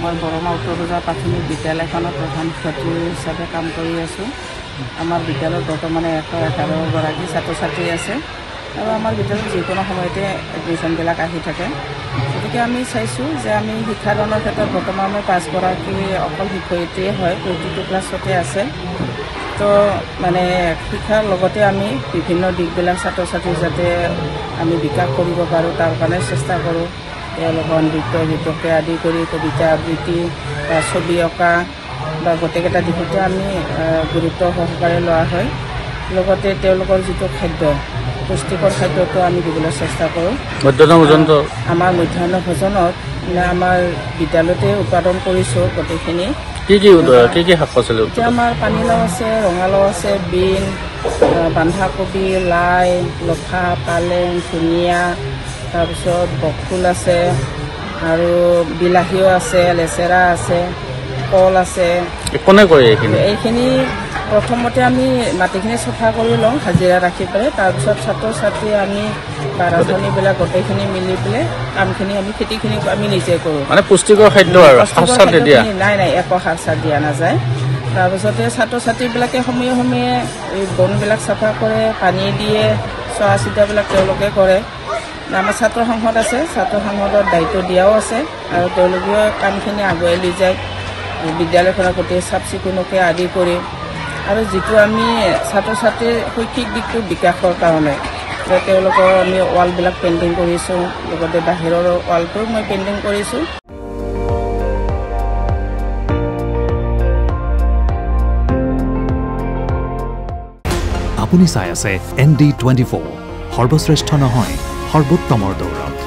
মই বৰমা উত্তৰ বজাৰ প্ৰাথমিক বিদ্যালয়খনত প্ৰধান শিক্ষয়িত্ৰী হিচাপে কাম কৰি আছোঁ। আমাৰ বিদ্যালয়ত বৰ্তমানে 111গৰাকী ছাত্ৰ ছাত্ৰী আছে আৰু আমাৰ বিদ্যালয়ত যিকোনো সময়তে এডমিশ্যনবিলাক আহি থাকে। গতিকে আমি চাইছোঁ যে আমি শিক্ষাদানৰ ক্ষেত্ৰত বৰ্তমান আমি 5গৰাকী অকল শিক্ষয়িত্ৰীয়ে হয়, প্ৰতিটো ক্লাছতে আছে। তো মানে শিক্ষাৰ লগতে আমি বিভিন্ন দিশবিলাক ছাত্ৰ ছাত্ৰীৰ যাতে আমি বিকাশ কৰিব পাৰোঁ তাৰ কাৰণে চেষ্টা কৰোঁ। তেওঁলোকৰ নৃত্য গীতকে আদি কৰি কবিতা আবৃত্তি বা ছবি অঁকা বা গোটেইকেইটা দিশতে আমি গুৰুত্ব সহকাৰে লোৱা হয়। লগতে তেওঁলোকৰ যিটো খাদ্য পুষ্টিকৰ খাদ্যটো আমি দিবলৈ চেষ্টা কৰোঁ। আমাৰ মধ্যাহ্ন ভোজনত আমাৰ বিদ্যালয়তে উৎপাদন কৰিছোঁ গোটেইখিনি। কি শাক পাচলি? এতিয়া আমাৰ পানীলাও আছে, ৰঙালাও আছে, বিন, বন্ধাকবি, লাই, লফা, পালেং, ধনিয়া, তাৰপিছত বকফুল আছে আৰু বিলাহীও আছে, লেচেৰা আছে, কল আছে। কোনে কৰে এইখিনি? প্ৰথমতে আমি মাটিখিনি চফা কৰি লওঁ হাজিৰা ৰাখি পেলাই। তাৰপিছত ছাত্ৰ ছাত্ৰী আমি বা ৰান্ধনীবিলাক গোটেইখিনি মিলি পেলাই কামখিনি আমি খেতিখিনি আমি নিজে কৰোঁ। মানে পুষ্টিকৰ খাদ্য আৰু নাই একো সাৰ চাৰ দিয়া নাযায়। তাৰপিছতে ছাত্ৰ ছাত্ৰীবিলাকে সময়ে সময়ে এই বনবিলাক চাফা কৰে, পানী দিয়ে, চোৱা চিতাবিলাক তেওঁলোকে কৰে। আমাৰ ছাত্ৰ সংসদ আছে, ছাত্ৰ সংসদৰ দায়িত্ব দিয়াও আছে আৰু তেওঁলোকেও কামখিনি আগুৱাই লৈ যায়। বিদ্যালয়খনৰ গোটেই চাফ চিকুণকে আদি কৰি আৰু যিটো আমি ছাত্ৰ ছাত্ৰীৰ শৈক্ষিক দিশটো বিকাশৰ কাৰণে তেওঁলোকৰ আমি ৱালবিলাক পেইণ্টিং কৰিছোঁ, লগতে বাহিৰৰ ৱালটো মই পেইণ্টিং কৰিছোঁ। আপুনি চাই আছে ND24, সৰ্বশ্ৰেষ্ঠ নহয় সৰ্বোত্তমৰ দৌৰত।